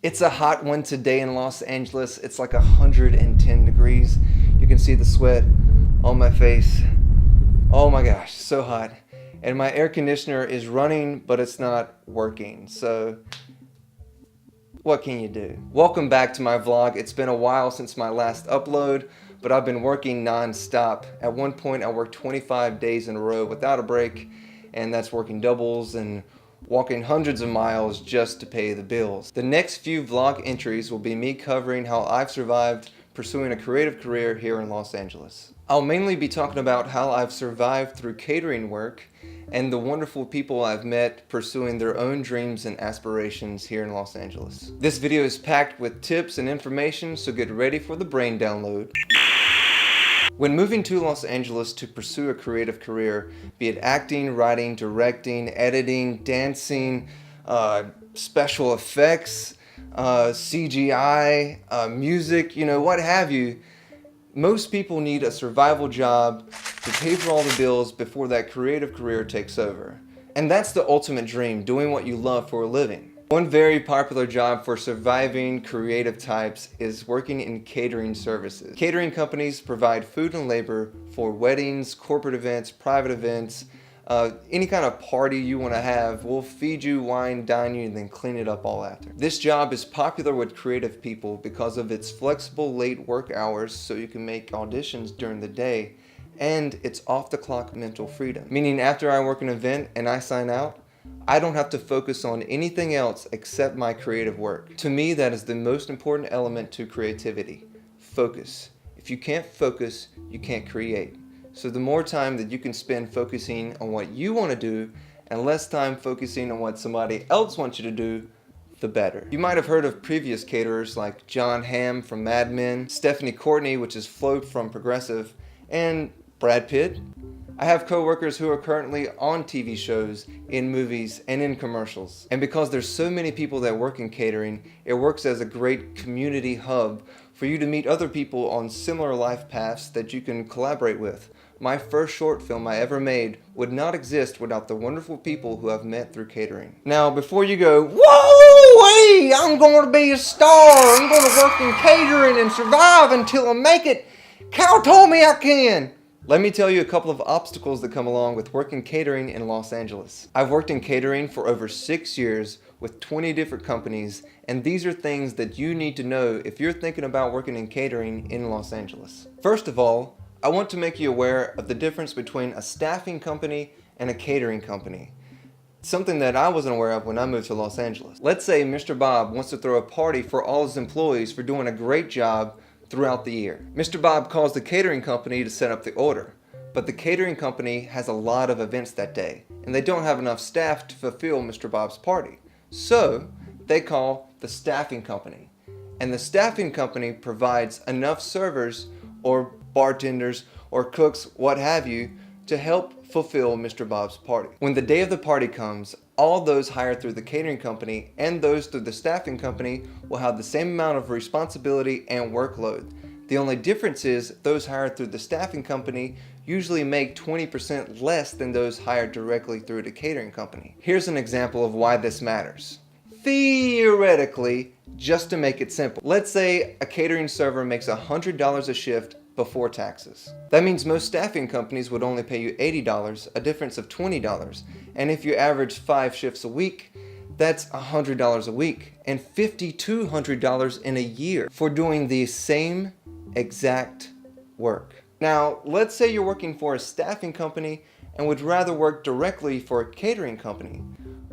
It's a hot one today in Los Angeles. It's like 110 degrees. You can see the sweat on my face. Oh my gosh, so hot. And my air conditioner is running, but it's not working. So what can you do? Welcome back to my vlog. It's been a while since my last upload, but I've been working non-stop. At one point I worked 25 days in a row without a break, and that's working doubles and walking hundreds of miles just to pay the bills. The next few vlog entries will be me covering how I've survived pursuing a creative career here in Los Angeles. I'll mainly be talking about how I've survived through catering work and the wonderful people I've met pursuing their own dreams and aspirations here in Los Angeles. This video is packed with tips and information, so get ready for the brain download. When moving to Los Angeles to pursue a creative career, be it acting, writing, directing, editing, dancing, special effects, CGI, music, you know, what have you, most people need a survival job to pay for all the bills before that creative career takes over. And that's the ultimate dream, doing what you love for a living. One very popular job for surviving creative types is working in catering services. Catering companies provide food and labor for weddings, corporate events, private events, any kind of party you want to have. We'll feed you, wine, dine you, and then clean it up all after. This job is popular with creative people because of its flexible late work hours, so you can make auditions during the day, and it's off-the-clock mental freedom. Meaning after I work an event and I sign out, I don't have to focus on anything else except my creative work. To me, that is the most important element to creativity. Focus. If you can't focus, you can't create. So the more time that you can spend focusing on what you want to do and less time focusing on what somebody else wants you to do, the better. You might have heard of previous caterers like John Hamm from Mad Men, Stephanie Courtney, which is Flo from Progressive, and Brad Pitt. I have coworkers who are currently on TV shows, in movies, and in commercials. And because there's so many people that work in catering, it works as a great community hub for you to meet other people on similar life paths that you can collaborate with. My first short film I ever made would not exist without the wonderful people who I've met through catering. Now, before you go, whoa, I'm going to be a star, I'm going to work in catering and survive until I make it, Cal told me I can. Let me tell you a couple of obstacles that come along with working catering in Los Angeles. I've worked in catering for over 6 years with 20 different companies, and these are things that you need to know if you're thinking about working in catering in Los Angeles. First of all, I want to make you aware of the difference between a staffing company and a catering company. Something that I wasn't aware of when I moved to Los Angeles. Let's say Mr. Bob wants to throw a party for all his employees for doing a great job throughout the year. Mr. Bob calls the catering company to set up the order, but the catering company has a lot of events that day, and they don't have enough staff to fulfill Mr. Bob's party. So they call the staffing company, and the staffing company provides enough servers or bartenders or cooks, what have you, to help fulfill Mr. Bob's party. When the day of the party comes, all those hired through the catering company and those through the staffing company will have the same amount of responsibility and workload. The only difference is those hired through the staffing company usually make 20% less than those hired directly through the catering company. Here's an example of why this matters. Theoretically, just to make it simple, let's say a catering server makes $100 a shift before taxes. That means most staffing companies would only pay you $80, a difference of $20. And if you average 5 shifts a week, that's $100 a week and $5,200 in a year for doing the same exact work. Now, let's say you're working for a staffing company and would rather work directly for a catering company.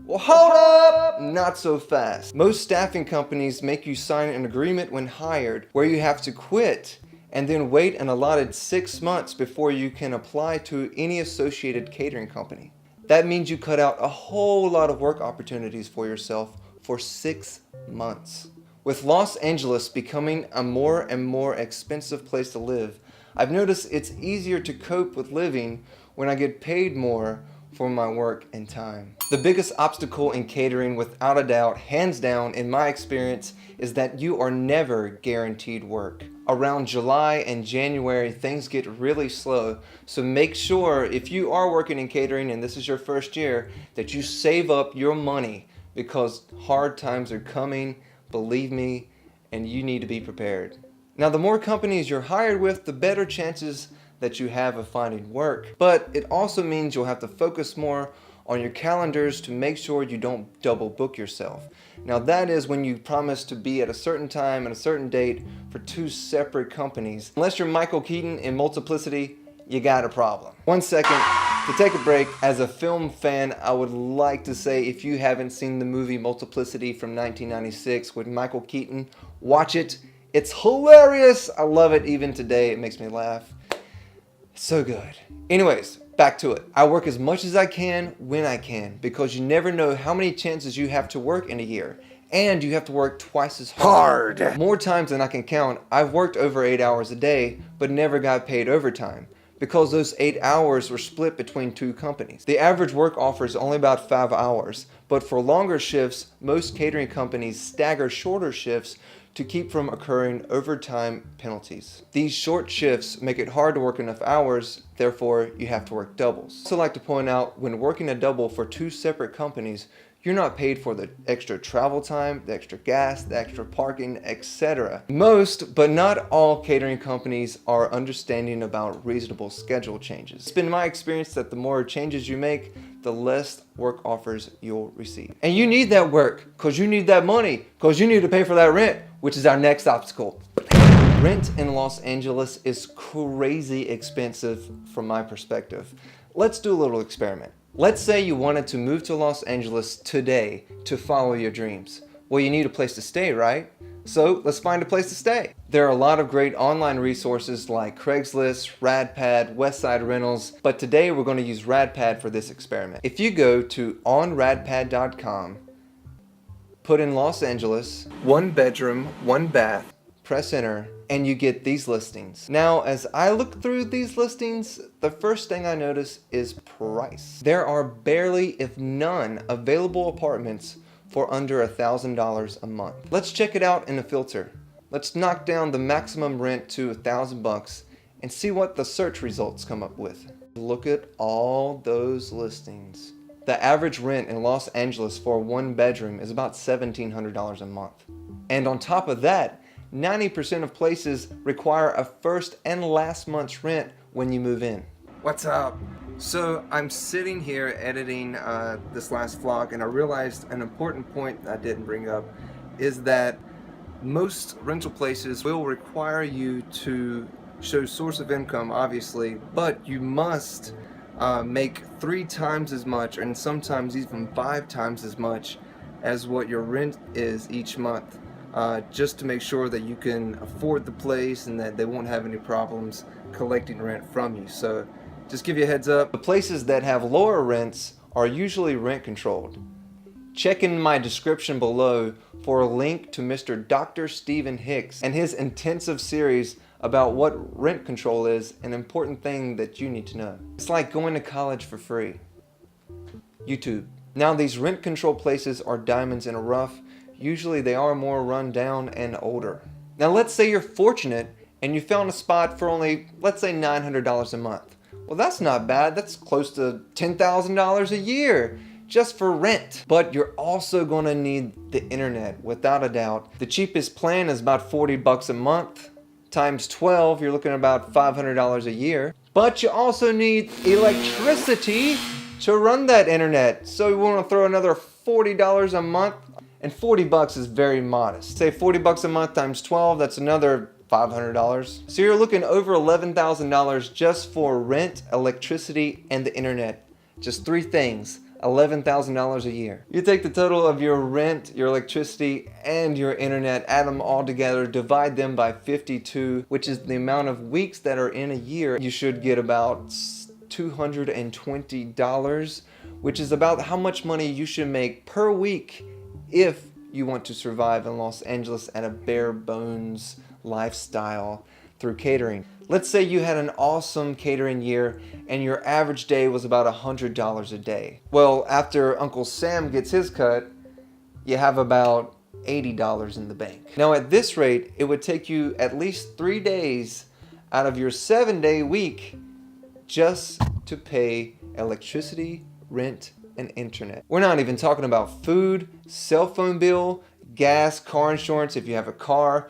Well, hold up! Not so fast. Most staffing companies make you sign an agreement when hired where you have to quit and then wait an allotted 6 months before you can apply to any associated catering company. That means you cut out a whole lot of work opportunities for yourself for 6 months. With Los Angeles becoming a more and more expensive place to live, I've noticed it's easier to cope with living when I get paid more for my work and time. The biggest obstacle in catering, without a doubt, hands down in my experience, is that you are never guaranteed work. Around July and January, things get really slow, so make sure if you are working in catering and this is your first year, that you save up your money, because hard times are coming, believe me, and you need to be prepared. Now, the more companies you're hired with, the better chances that you have of finding work, but it also means you'll have to focus more on your calendars to make sure you don't double book yourself. Now, that is when you promise to be at a certain time and a certain date for 2 separate companies. Unless you're Michael Keaton in Multiplicity, you got a problem. 1 second to take a break. As a film fan, I would like to say, if you haven't seen the movie Multiplicity from 1996 with Michael Keaton, watch it. It's hilarious. I love it even today. It makes me laugh. So good. Anyways, back to it. I work as much as I can when I can, because you never know how many chances you have to work in a year. And you have to work twice as hard. More times than I can count, I've worked over 8 hours a day, but never got paid overtime, because those 8 hours were split between 2 companies. The average work offer is only about 5 hours, but for longer shifts, most catering companies stagger shorter shifts to keep from occurring overtime penalties. These short shifts make it hard to work enough hours, therefore you have to work doubles. I also like to point out, when working a double for 2 separate companies, you're not paid for the extra travel time, the extra gas, the extra parking, etc. Most, but not all, catering companies are understanding about reasonable schedule changes. It's been my experience that the more changes you make, the less work offers you'll receive. And you need that work, because you need that money, because you need to pay for that rent, which is our next obstacle. Rent in Los Angeles is crazy expensive from my perspective. Let's do a little experiment. Let's say you wanted to move to Los Angeles today to follow your dreams. Well, you need a place to stay, right? So let's find a place to stay. There are a lot of great online resources like Craigslist, RadPad, Westside Rentals, but today we're going to use RadPad for this experiment. If you go to onradpad.com, put in Los Angeles, 1 bedroom, 1 bath, press enter, and you get these listings. Now, as I look through these listings, the first thing I notice is price. There are barely, if none, available apartments for under $1,000 a month. Let's check it out in a filter. Let's knock down the maximum rent to $1,000 and see what the search results come up with. Look at all those listings. The average rent in Los Angeles for a 1 bedroom is about $1,700 a month. And on top of that, 90% of places require a first and last month's rent when you move in. What's up? So I'm sitting here editing this last vlog, and I realized an important point I didn't bring up is that most rental places will require you to show source of income, obviously, but you must make 3 times as much, and sometimes even 5 times as much as what your rent is each month, just to make sure that you can afford the place and that they won't have any problems collecting rent from you. So just give you a heads up. The places that have lower rents are usually rent controlled. Check in my description below for a link to Mr. Dr. Stephen Hicks and his intensive series about what rent control is, an important thing that you need to know. It's like going to college for free. YouTube. Now, these rent control places are diamonds in a rough. Usually they are more run down and older. Now, let's say you're fortunate and you found a spot for only, let's say, $900 a month. Well, that's not bad. That's close to $10,000 a year just for rent. But you're also going to need the internet, without a doubt. The cheapest plan is about $40 a month. Times 12, you're looking at about $500 a year. But you also need electricity to run that internet. So you want to throw another $40 a month, and $40 is very modest. Say $40 a month times 12, that's another $500. So you're looking over $11,000 just for rent, electricity, and the internet. Just 3 things. $11,000 a year. You take the total of your rent, your electricity, and your internet, add them all together, divide them by 52, which is the amount of weeks that are in a year. You should get about $220, which is about how much money you should make per week if you want to survive in Los Angeles at a bare bones lifestyle through catering. Let's say you had an awesome catering year and your average day was about $100 a day. Well, after Uncle Sam gets his cut, you have about $80 in the bank. Now at this rate, it would take you at least 3 days out of your 7-day week just to pay electricity, rent, and internet. We're not even talking about food, cell phone bill, gas, car insurance if you have a car,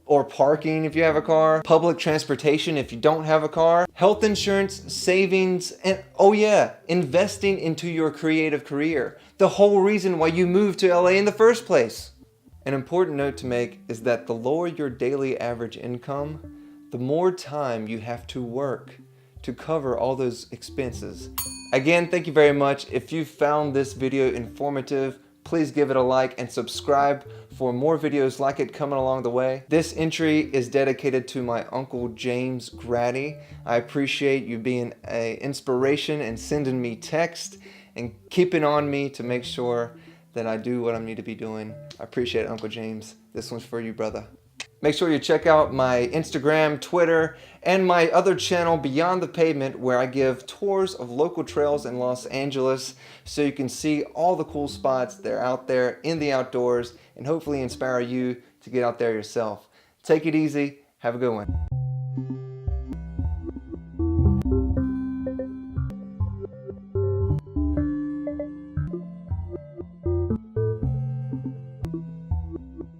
or parking if you have a car, public transportation if you don't have a car, health insurance, savings, and oh yeah, investing into your creative career. The whole reason why you moved to LA in the first place. An important note to make is that the lower your daily average income, the more time you have to work to cover all those expenses. Again, thank you very much. If you found this video informative, please give it a like and subscribe for more videos like it coming along the way. This entry is dedicated to my Uncle James Grady. I appreciate you being an inspiration and sending me text and keeping on me to make sure that I do what I need to be doing. I appreciate it, Uncle James. This one's for you, brother. Make sure you check out my Instagram, Twitter, and my other channel, Beyond the Pavement, where I give tours of local trails in Los Angeles so you can see all the cool spots that are out there in the outdoors and hopefully inspire you to get out there yourself. Take it easy. Have a good one.